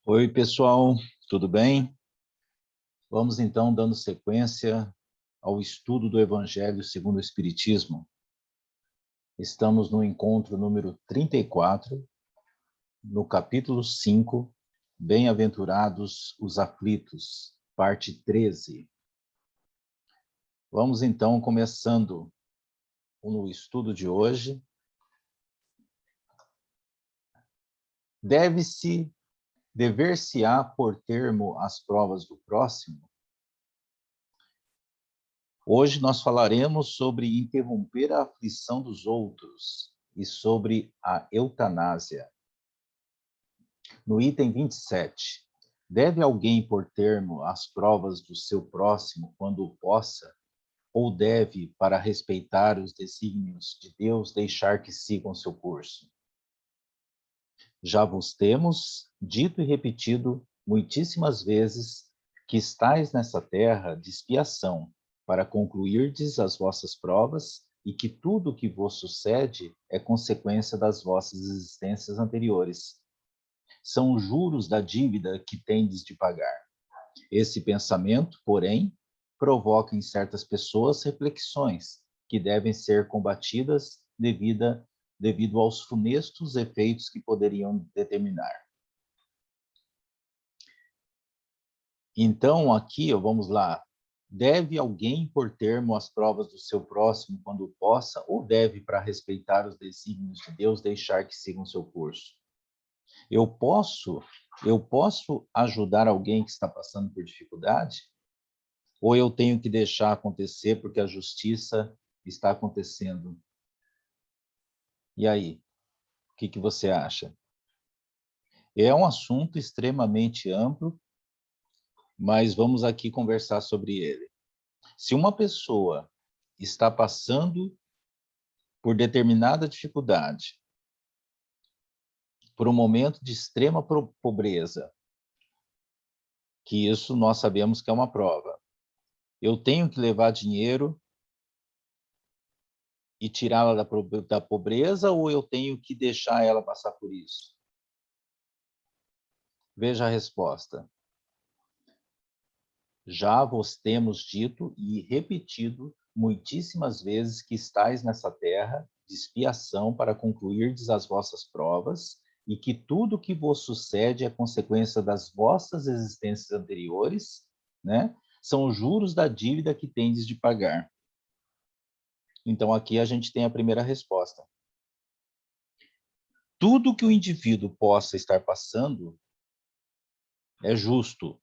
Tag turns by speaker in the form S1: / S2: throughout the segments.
S1: Oi, pessoal, tudo bem? Vamos então dando sequência ao estudo do Evangelho segundo o Espiritismo. Estamos no encontro número 34, no capítulo 5, Bem-aventurados os aflitos, parte 13. Vamos então começando no estudo de hoje. Dever-se-á por termo as provas do próximo? Hoje nós falaremos sobre interromper a aflição dos outros e sobre a eutanásia. No item 27, deve alguém pôr termo às provas do seu próximo quando o possa, ou deve, para respeitar os desígnios de Deus, deixar que sigam seu curso? Já vos temos dito e repetido muitíssimas vezes que estais nessa terra de expiação, para concluirdes as vossas provas e que tudo o que vos sucede é consequência das vossas existências anteriores. São juros da dívida que tendes de pagar. Esse pensamento, porém, provoca em certas pessoas reflexões que devem ser combatidas devido aos funestos efeitos que poderiam determinar. Então, aqui, vamos lá. Deve alguém pôr termo às provas do seu próximo quando possa, ou deve, para respeitar os desígnios de Deus, deixar que sigam seu curso? Eu posso ajudar alguém que está passando por dificuldade? Ou eu tenho que deixar acontecer porque a justiça está acontecendo? E aí, o que você acha? É um assunto extremamente amplo, mas vamos aqui conversar sobre ele. Se uma pessoa está passando por determinada dificuldade, por um momento de extrema pobreza, que isso nós sabemos que é uma prova, eu tenho que levar dinheiro e tirá-la da pobreza, ou eu tenho que deixar ela passar por isso? Veja a resposta. Já vos temos dito e repetido muitíssimas vezes que estais nessa terra de expiação para concluirdes as vossas provas e que tudo o que vos sucede é consequência das vossas existências anteriores, né? São juros da dívida que tendes de pagar. Então, aqui a gente tem a primeira resposta. Tudo que o indivíduo possa estar passando é justo.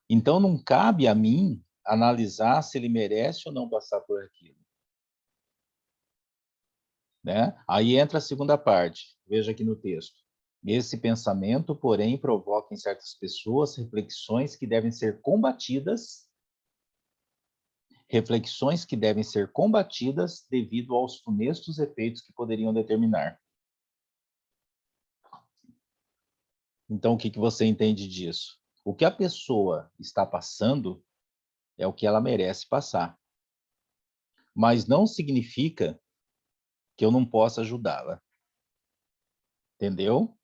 S1: Então, não cabe a mim analisar se ele merece ou não passar por aquilo, né? Aí entra a segunda parte, veja aqui no texto. Esse pensamento, porém, provoca em certas pessoas reflexões que devem ser combatidas devido aos funestos efeitos que poderiam determinar. Então, o que você entende disso? O que a pessoa está passando é o que ela merece passar, mas não significa que eu não possa ajudá-la. Entendeu?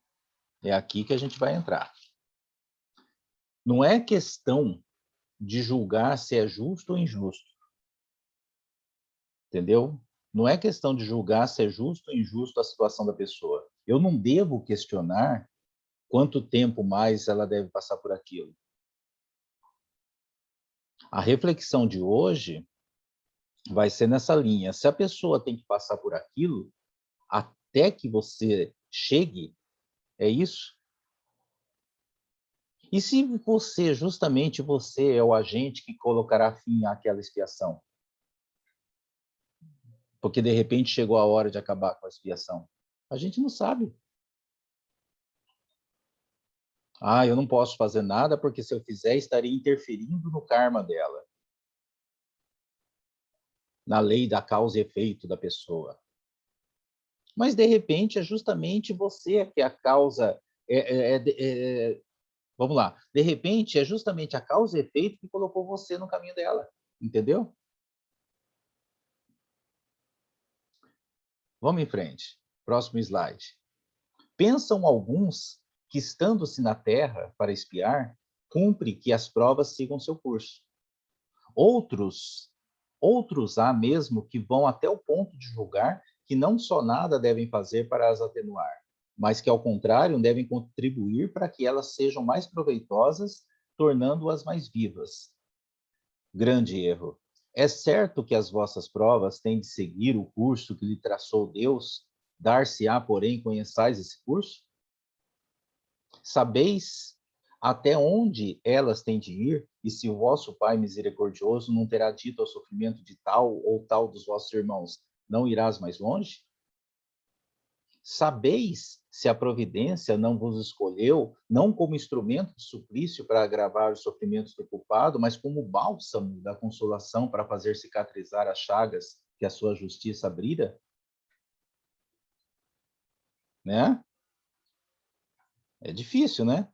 S1: É aqui que a gente vai entrar. Não é questão de julgar se é justo ou injusto. Entendeu? Não é questão de julgar se é justo ou injusto a situação da pessoa. Eu não devo questionar quanto tempo mais ela deve passar por aquilo. A reflexão de hoje vai ser nessa linha. Se a pessoa tem que passar por aquilo até que você chegue, é isso? E se justamente você é o agente que colocará fim àquela expiação? Porque de repente chegou a hora de acabar com a expiação. A gente não sabe. Ah, eu não posso fazer nada porque se eu fizer estaria interferindo no karma dela, na lei da causa e efeito da pessoa. Mas de repente é justamente você que é a causa. Vamos lá. De repente é justamente a causa e efeito que colocou você no caminho dela, entendeu? Vamos em frente. Próximo slide. Pensam alguns que, estando-se na terra para espiar, cumpre que as provas sigam seu curso. Outros há mesmo que vão até o ponto de julgar que não só nada devem fazer para as atenuar, mas que, ao contrário, devem contribuir para que elas sejam mais proveitosas, tornando-as mais vivas. Grande erro. É certo que as vossas provas têm de seguir o curso que lhe traçou Deus, dar-se-á, porém, conheçais esse curso? Sabeis até onde elas têm de ir, e se o vosso Pai misericordioso não terá dito ao sofrimento de tal ou tal dos vossos irmãos, não irás mais longe? Sabeis se a providência não vos escolheu, não como instrumento de suplício para agravar os sofrimentos do culpado, mas como bálsamo da consolação para fazer cicatrizar as chagas que a sua justiça abrira? Né? É difícil, né?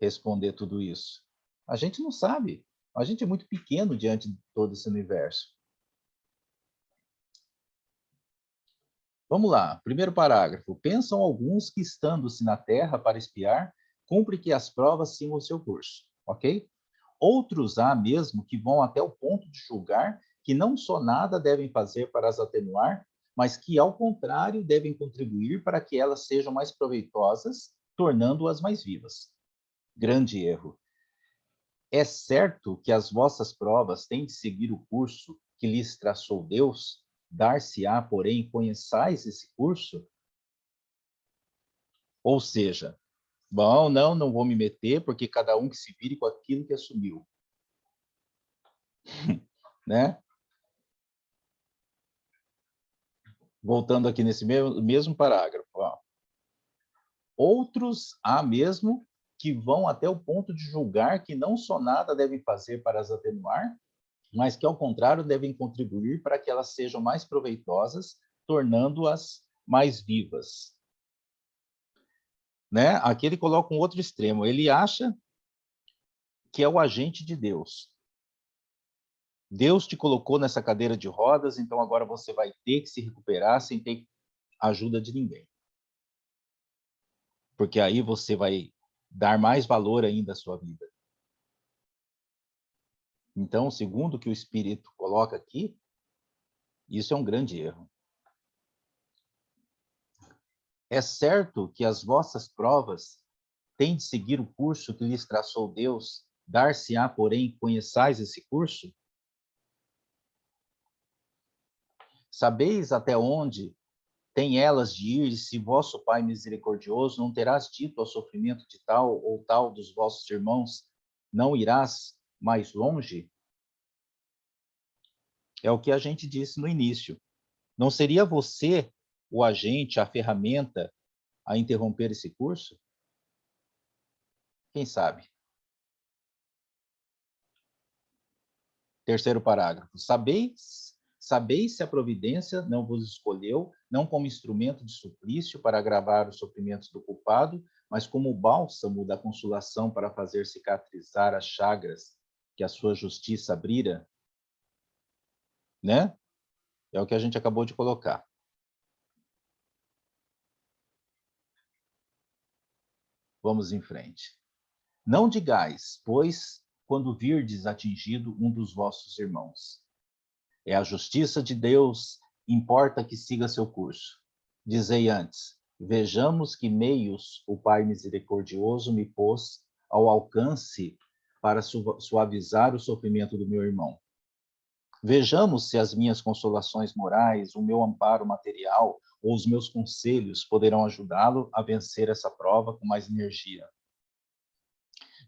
S1: Responder tudo isso. A gente não sabe. A gente é muito pequeno diante de todo esse universo. Vamos lá, primeiro parágrafo. Pensam alguns que, estando-se na terra para espiar, cumpre que as provas sigam o seu curso, ok? Outros há mesmo que vão até o ponto de julgar que não só nada devem fazer para as atenuar, mas que, ao contrário, devem contribuir para que elas sejam mais proveitosas, tornando-as mais vivas. Grande erro. É certo que as vossas provas têm de seguir o curso que lhes traçou Deus? Dar-se-á, porém, conheçais esse curso? Ou seja, bom, não vou me meter, porque cada um que se vire com aquilo que assumiu, né? Voltando aqui nesse mesmo parágrafo, ó. Outros há mesmo que vão até o ponto de julgar que não só nada devem fazer para as atenuar, mas que, ao contrário, devem contribuir para que elas sejam mais proveitosas, tornando-as mais vivas. Né? Aqui ele coloca um outro extremo. Ele acha que é o agente de Deus. Deus te colocou nessa cadeira de rodas, então agora você vai ter que se recuperar sem ter ajuda de ninguém. Porque aí você vai dar mais valor ainda à sua vida. Então, segundo o que o Espírito coloca aqui, isso é um grande erro. É certo que as vossas provas têm de seguir o curso que lhes traçou Deus, dar-se-á, porém, conheçais esse curso? Sabeis até onde tem elas de ir, e se vosso Pai misericordioso não terás dito ao sofrimento de tal ou tal dos vossos irmãos, não irás mais longe? É o que a gente disse no início. Não seria você o agente, a ferramenta a interromper esse curso? Quem sabe? Terceiro parágrafo. Sabeis se a providência não vos escolheu, não como instrumento de suplício para agravar os sofrimentos do culpado, mas como o bálsamo da consolação para fazer cicatrizar as chagas que a sua justiça abrira? Né? É o que a gente acabou de colocar. Vamos em frente. Não digais, pois, quando virdes atingido um dos vossos irmãos: é a justiça de Deus, importa que siga seu curso. Dizei antes: vejamos que meios o Pai misericordioso me pôs ao alcance para suavizar o sofrimento do meu irmão. Vejamos se as minhas consolações morais, o meu amparo material ou os meus conselhos poderão ajudá-lo a vencer essa prova com mais energia.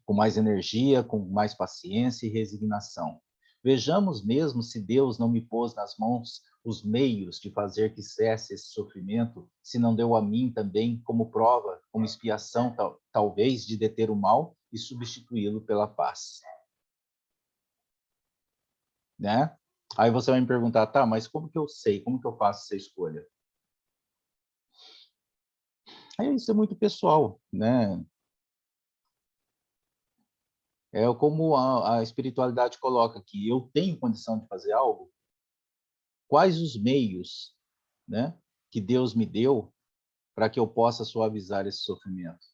S1: Com mais paciência e resignação. Vejamos mesmo se Deus não me pôs nas mãos os meios de fazer que cesse esse sofrimento, se não deu a mim também como prova, como expiação, talvez, de deter o mal e substituí-lo pela paz. Né? Aí você vai me perguntar, tá, mas como que eu sei? Como que eu faço essa escolha? Aí isso é muito pessoal, né? É como a espiritualidade coloca aqui, eu tenho condição de fazer algo? Quais os meios, né, que Deus me deu para que eu possa suavizar esse sofrimento?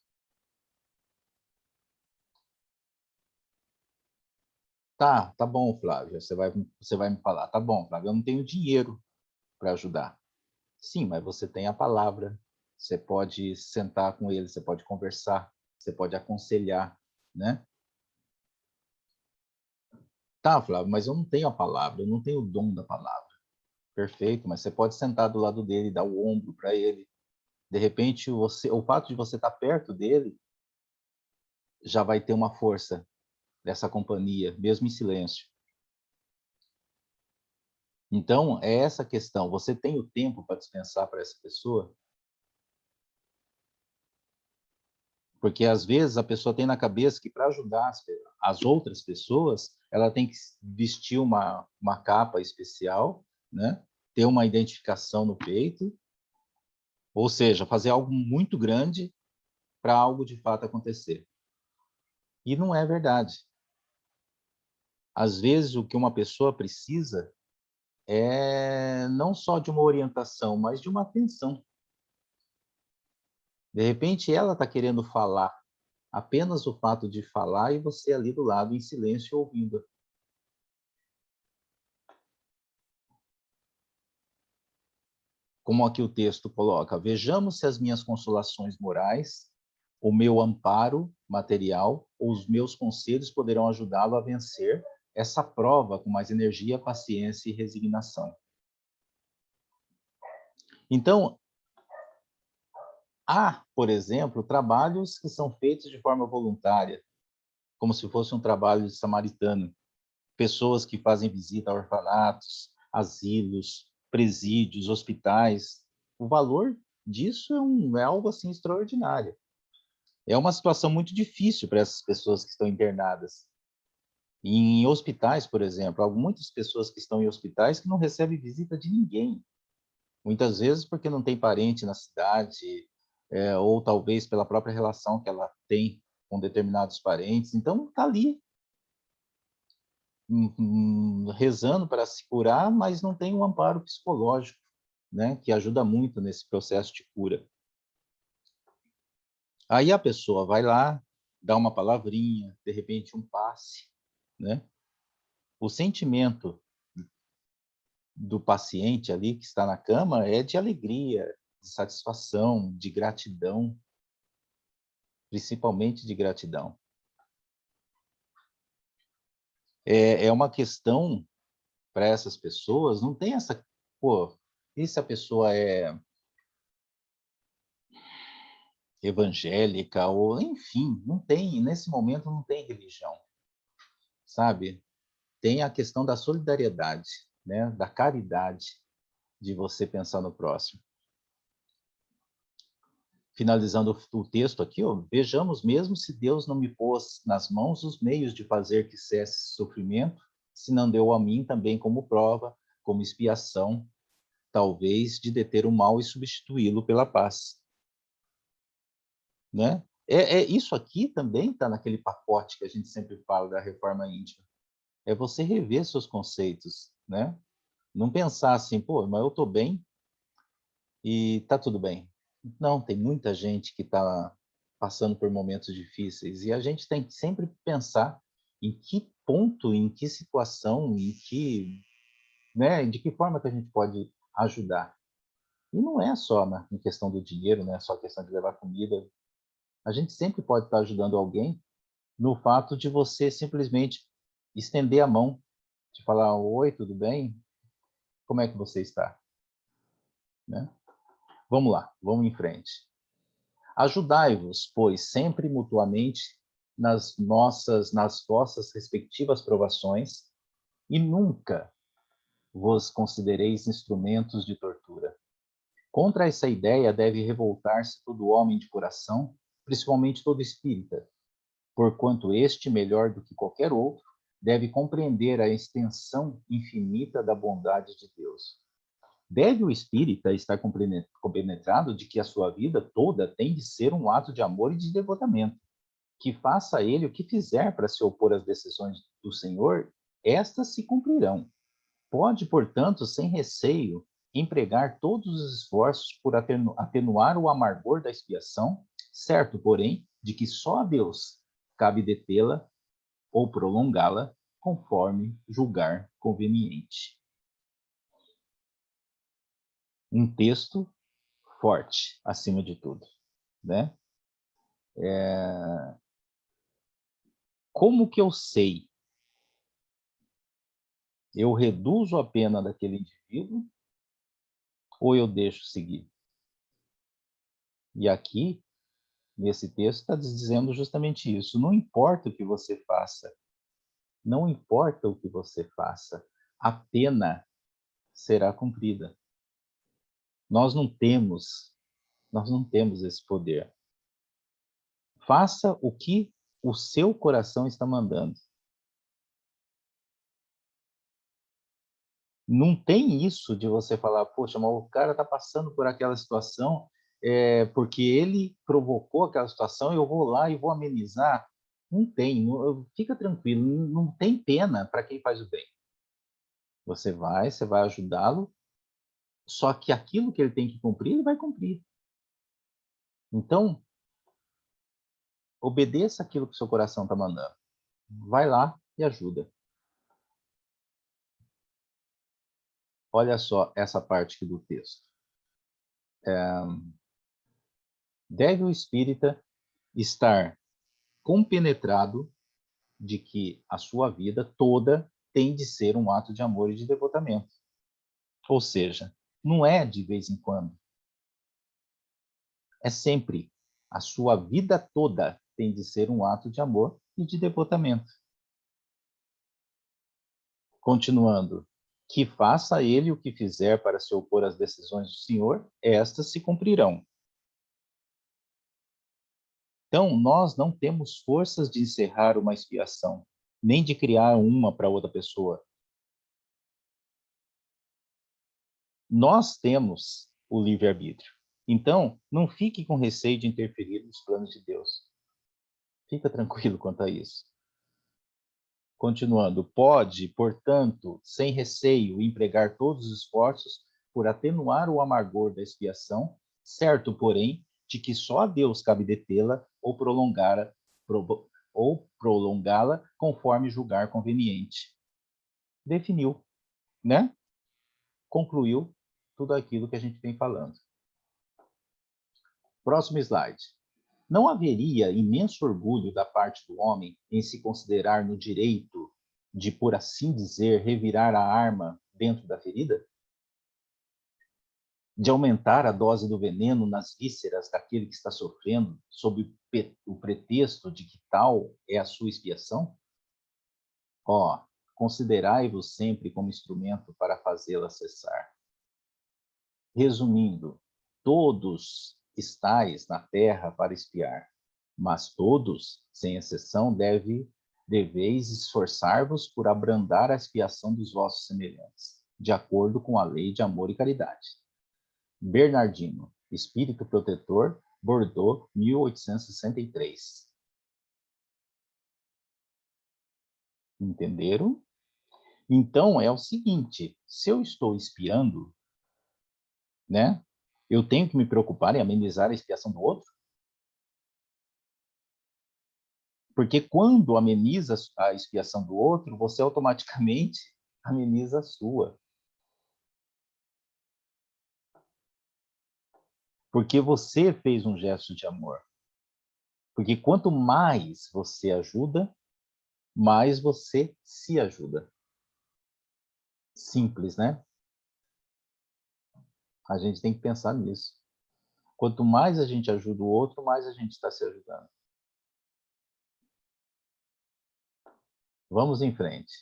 S1: Tá bom, Flávia, você vai me falar, tá bom, Flávia, eu não tenho dinheiro para ajudar. Sim, mas você tem a palavra, você pode sentar com ele, você pode conversar, você pode aconselhar, né? Tá, Flávio, mas eu não tenho a palavra, eu não tenho o dom da palavra. Perfeito, mas você pode sentar do lado dele, dar o ombro para ele. De repente, o fato de você estar perto dele já vai ter uma força dessa companhia, mesmo em silêncio. Então, é essa questão. Você tem o tempo para dispensar para essa pessoa? Porque, às vezes, a pessoa tem na cabeça que para ajudar as outras pessoas, ela tem que vestir uma capa especial, né? Ter uma identificação no peito, ou seja, fazer algo muito grande para algo de fato acontecer. E não é verdade. Às vezes, o que uma pessoa precisa é não só de uma orientação, mas de uma atenção. De repente, ela está querendo falar, apenas o fato de falar e você ali do lado, em silêncio, ouvindo. Como aqui o texto coloca, vejamos se as minhas consolações morais, o meu amparo material ou os meus conselhos poderão ajudá-lo a vencer essa prova com mais energia, paciência e resignação. Então, há, por exemplo, trabalhos que são feitos de forma voluntária, como se fosse um trabalho de samaritano. Pessoas que fazem visita a orfanatos, asilos, presídios, hospitais. O valor disso é algo assim extraordinário. É uma situação muito difícil para essas pessoas que estão internadas. Em hospitais, por exemplo, há muitas pessoas que estão em hospitais que não recebem visita de ninguém. Muitas vezes porque não tem parente na cidade, ou talvez pela própria relação que ela tem com determinados parentes. Então, está ali, rezando para se curar, mas não tem um amparo psicológico, né, que ajuda muito nesse processo de cura. Aí a pessoa vai lá, dá uma palavrinha, de repente um passe, né? O sentimento do paciente ali que está na cama é de alegria, de satisfação, de gratidão, principalmente de gratidão. É uma questão para essas pessoas, não tem essa, pô, e se a pessoa é evangélica ou enfim, não tem, nesse momento não tem religião, sabe? Tem a questão da solidariedade, né, da caridade, de você pensar no próximo. Finalizando o texto aqui, ó, vejamos mesmo se Deus não me pôs nas mãos os meios de fazer que cesse esse sofrimento, se não deu a mim também como prova, como expiação, talvez de deter o mal e substituí-lo pela paz, né? Isso aqui também está naquele pacote que a gente sempre fala da reforma íntima. É você rever seus conceitos, né? Não pensar assim, pô, mas eu estou bem e está tudo bem. Não, tem muita gente que está passando por momentos difíceis e a gente tem que sempre pensar em que ponto, em que situação, em que, né, de que forma que a gente pode ajudar. E não é só em questão do dinheiro, não é só questão de levar comida. A gente sempre pode estar ajudando alguém no fato de você simplesmente estender a mão, de falar, oi, tudo bem? Como é que você está? Né? Vamos lá, vamos em frente. Ajudai-vos, pois, sempre mutuamente nas vossas respectivas provações, e nunca vos considereis instrumentos de tortura. Contra essa ideia deve revoltar-se todo homem de coração, principalmente todo espírita, porquanto este, melhor do que qualquer outro, deve compreender a extensão infinita da bondade de Deus. Deve o espírita estar compenetrado de que a sua vida toda tem de ser um ato de amor e de devotamento, que faça ele o que fizer para se opor às decisões do Senhor, estas se cumprirão. Pode, portanto, sem receio, empregar todos os esforços por atenuar o amargor da expiação, certo, porém, de que só a Deus cabe detê-la ou prolongá-la, conforme julgar conveniente. Um texto forte, acima de tudo, né? Como que eu sei? Eu reduzo a pena daquele indivíduo ou eu deixo seguir? E aqui, nesse texto, está dizendo justamente isso. Não importa o que você faça, não importa o que você faça, a pena será cumprida. Nós não temos esse poder. Faça o que o seu coração está mandando. Não tem isso de você falar, poxa, mas o cara está passando por aquela situação porque ele provocou aquela situação, eu vou lá e vou amenizar. Não tem, fica tranquilo, não tem pena para quem faz o bem. Você vai ajudá-lo, só que aquilo que ele tem que cumprir, ele vai cumprir. Então, obedeça aquilo que o seu coração está mandando. Vai lá e ajuda. Olha só essa parte aqui do texto. Deve o espírita estar compenetrado de que a sua vida toda tem de ser um ato de amor e de devotamento. Ou seja, não é de vez em quando. É sempre. A sua vida toda tem de ser um ato de amor e de devotamento. Continuando. Que faça ele o que fizer para se opor às decisões do Senhor, estas se cumprirão. Então, nós não temos forças de encerrar uma expiação, nem de criar uma para outra pessoa. Nós temos o livre-arbítrio. Então, não fique com receio de interferir nos planos de Deus. Fica tranquilo quanto a isso. Continuando, pode, portanto, sem receio, empregar todos os esforços por atenuar o amargor da expiação, certo, porém, de que só a Deus cabe detê-la ou prolongá-la conforme julgar conveniente. Definiu, né? Concluiu tudo aquilo que a gente vem falando. Próximo slide. Não haveria imenso orgulho da parte do homem em se considerar no direito de, por assim dizer, revirar a arma dentro da ferida? De aumentar a dose do veneno nas vísceras daquele que está sofrendo, sob o pretexto de que tal é a sua expiação? Ó, considerai-vos sempre como instrumento para fazê-la cessar. Resumindo, todos estáis na terra para expiar, mas todos, sem exceção, deveis esforçar-vos por abrandar a expiação dos vossos semelhantes, de acordo com a lei de amor e caridade. Bernardino, Espírito Protetor, Bordeaux, 1863. Entenderam? Então, é o seguinte, se eu estou espiando, né, eu tenho que me preocupar em amenizar a expiação do outro? Porque quando ameniza a expiação do outro, você automaticamente ameniza a sua. Porque você fez um gesto de amor. Porque quanto mais você ajuda, mais você se ajuda. Simples, né? A gente tem que pensar nisso. Quanto mais a gente ajuda o outro, mais a gente está se ajudando. Vamos em frente.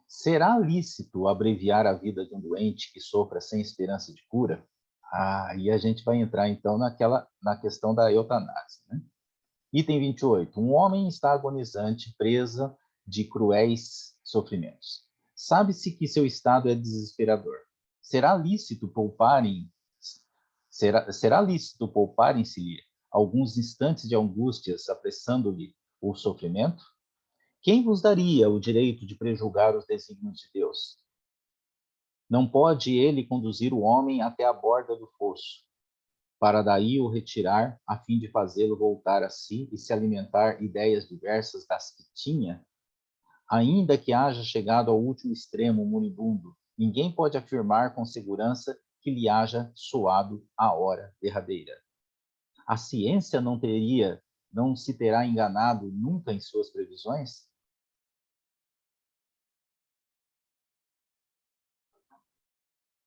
S1: Será lícito abreviar a vida de um doente que sofra sem esperança de cura? E a gente vai entrar, então, na questão da eutanásia. Né? Item 28. Um homem está agonizante, presa de cruéis sofrimentos. Sabe-se que seu estado é desesperador. Será lícito pouparem-se alguns instantes de angústias, apressando-lhe o sofrimento? Quem vos daria o direito de prejulgar os desígnios de Deus? Não pode ele conduzir o homem até a borda do fosso, para daí o retirar, a fim de fazê-lo voltar a si e se alimentar ideias diversas das que tinha? Ainda que haja chegado ao último extremo moribundo, ninguém pode afirmar com segurança que lhe haja soado a hora derradeira. A ciência não se terá enganado nunca em suas previsões?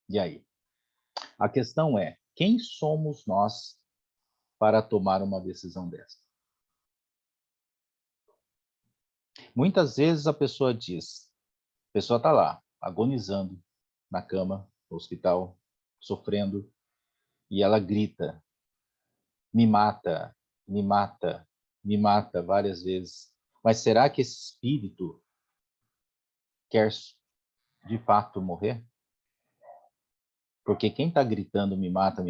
S1: E aí? A questão é, quem somos nós para tomar uma decisão dessa? Muitas vezes a pessoa está lá, agonizando na cama, no hospital, sofrendo, e ela grita, me mata, me mata, me mata várias vezes. Mas será que esse espírito quer de fato morrer? Porque quem está gritando me mata,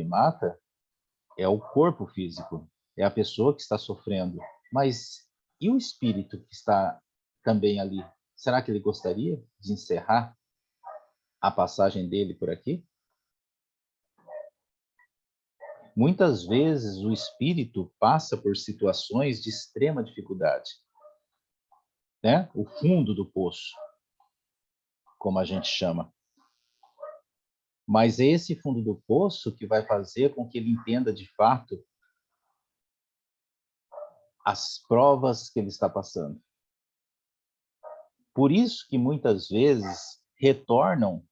S1: é o corpo físico, é a pessoa que está sofrendo. Mas e o espírito que está também ali? Será que ele gostaria de encerrar a passagem dele por aqui? Muitas vezes o espírito passa por situações de extrema dificuldade, né? O fundo do poço, como a gente chama. Mas é esse fundo do poço que vai fazer com que ele entenda de fato as provas que ele está passando. Por isso que muitas vezes retornam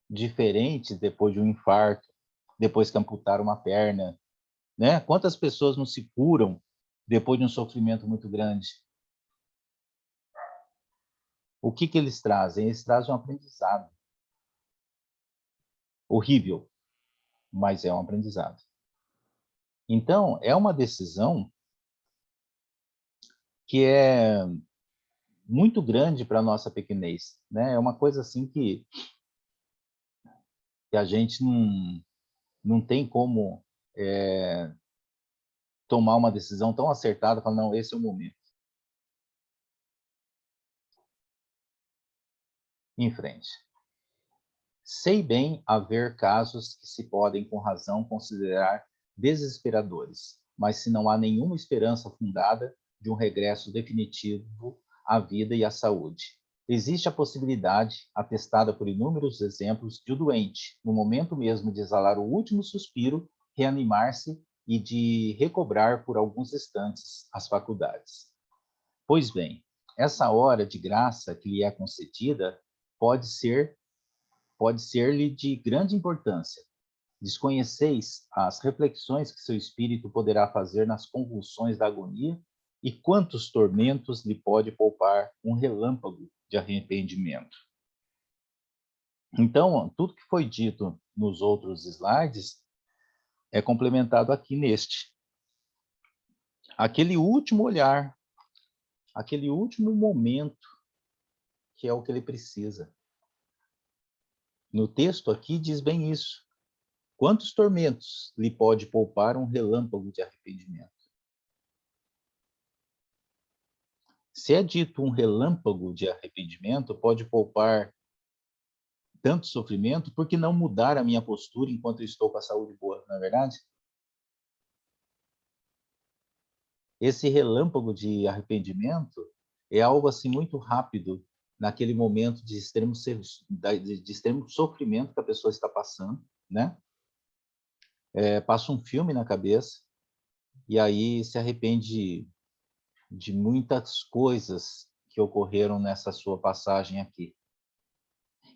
S1: diferentes depois de um infarto, depois que amputaram uma perna, né? Quantas pessoas não se curam depois de um sofrimento muito grande? O que eles trazem? Eles trazem um aprendizado. Horrível, mas é um aprendizado. Então, é uma decisão que é muito grande para a nossa pequenez, né? É uma coisa assim que a gente não tem como tomar uma decisão tão acertada, falar, não, esse é o momento. Em frente. Sei bem haver casos que se podem, com razão, considerar desesperadores, mas se não há nenhuma esperança fundada de um regresso definitivo à vida e à saúde. Existe a possibilidade, atestada por inúmeros exemplos, de o doente, no momento mesmo de exalar o último suspiro, reanimar-se e de recobrar por alguns instantes as faculdades. Pois bem, essa hora de graça que lhe é concedida pode ser-lhe de grande importância. Desconheceis as reflexões que seu espírito poderá fazer nas convulsões da agonia e quantos tormentos lhe pode poupar um relâmpago de arrependimento. Então, tudo que foi dito nos outros slides é complementado aqui neste. Aquele último olhar, aquele último momento, que é o que ele precisa. No texto aqui diz bem isso. Quantos tormentos lhe pode poupar um relâmpago de arrependimento? Se é dito um relâmpago de arrependimento, pode poupar tanto sofrimento, por que não mudar a minha postura enquanto eu estou com a saúde boa, não é verdade? Esse relâmpago de arrependimento é algo assim muito rápido naquele momento de extremo sofrimento que a pessoa está passando, né? Passa um filme na cabeça e aí se arrepende de muitas coisas que ocorreram nessa sua passagem aqui.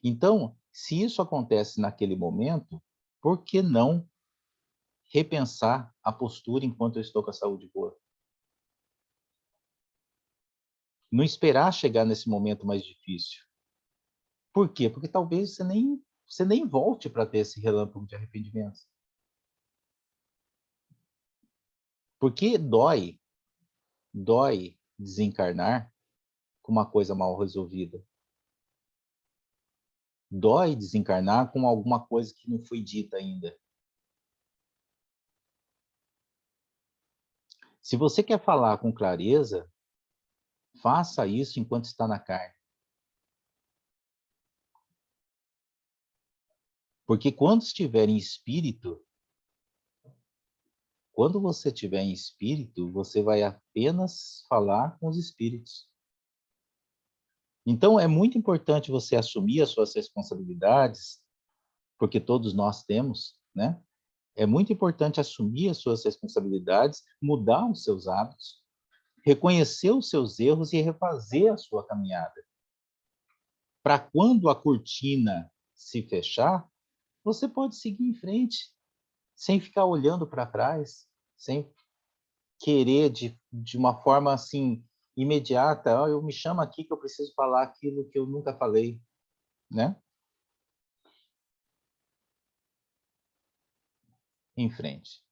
S1: Então, se isso acontece naquele momento, por que não repensar a postura enquanto eu estou com a saúde boa? Não esperar chegar nesse momento mais difícil. Por quê? Porque talvez você nem volte para ter esse relâmpago de arrependimento. Porque dói desencarnar com uma coisa mal resolvida. Dói desencarnar com alguma coisa que não foi dita ainda. Se você quer falar com clareza, faça isso enquanto está na carne. Porque quando estiver em espírito, quando você estiver em espírito, você vai apenas falar com os espíritos. Então, é muito importante você assumir as suas responsabilidades, porque todos nós temos, né? É muito importante assumir as suas responsabilidades, mudar os seus hábitos, reconhecer os seus erros e refazer a sua caminhada. Para quando a cortina se fechar, você pode seguir em frente, sem ficar olhando para trás, sem querer de uma forma assim imediata, eu me chamo aqui que eu preciso falar aquilo que eu nunca falei, né? Em frente.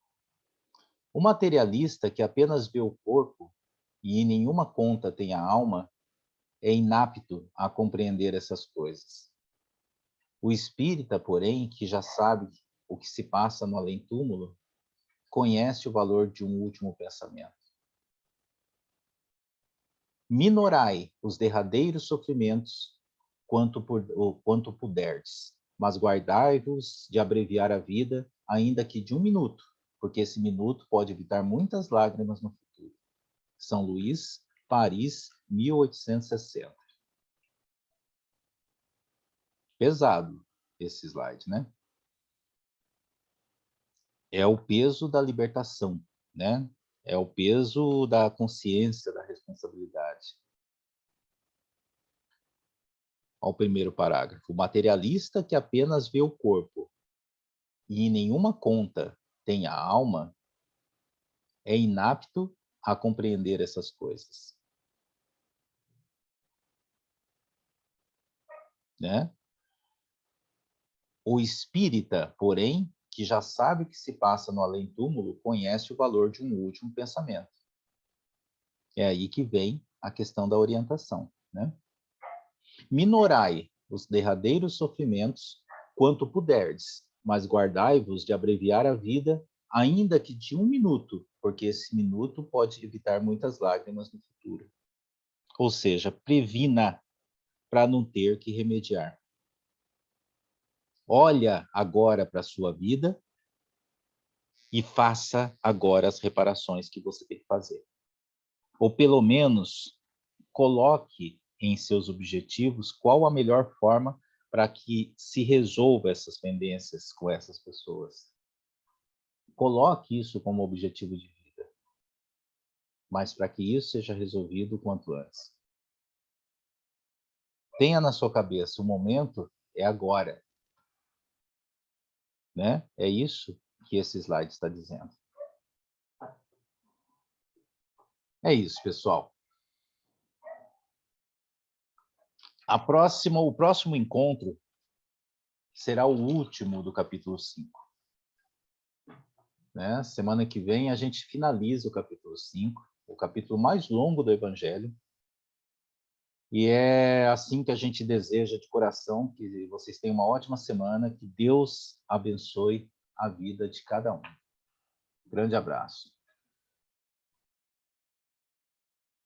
S1: O materialista que apenas vê o corpo e em nenhuma conta tem a alma é inapto a compreender essas coisas. O espírita, porém, que já sabe o que se passa no além-túmulo, conhece o valor de um último pensamento. Minorai os derradeiros sofrimentos quanto puderdes, mas guardai-vos de abreviar a vida, ainda que de um minuto, porque esse minuto pode evitar muitas lágrimas no futuro. São Luís, Paris, 1860. Pesado esse slide, né? É o peso da libertação, né? É o peso da consciência, da responsabilidade. Ao primeiro parágrafo. O materialista que apenas vê o corpo e em nenhuma conta tem a alma é inapto a compreender essas coisas, né? O espírita, porém, que já sabe o que se passa no além-túmulo, conhece o valor de um último pensamento. É aí que vem a questão da orientação, né? Minorai os derradeiros sofrimentos quanto puderdes, mas guardai-vos de abreviar a vida, ainda que de um minuto, porque esse minuto pode evitar muitas lágrimas no futuro. Ou seja, previna para não ter que remediar. Olha agora para a sua vida e faça agora as reparações que você tem que fazer. Ou pelo menos coloque em seus objetivos qual a melhor forma para que se resolva essas pendências com essas pessoas. Coloque isso como objetivo de vida, mas para que isso seja resolvido o quanto antes. Tenha na sua cabeça, o momento é agora, né? É isso que esse slide está dizendo. É isso, pessoal. O próximo encontro será o último do capítulo 5. Né? Semana que vem a gente finaliza o capítulo 5, o capítulo mais longo do Evangelho. E é assim que a gente deseja de coração que vocês tenham uma ótima semana, que Deus abençoe a vida de cada um. Grande abraço.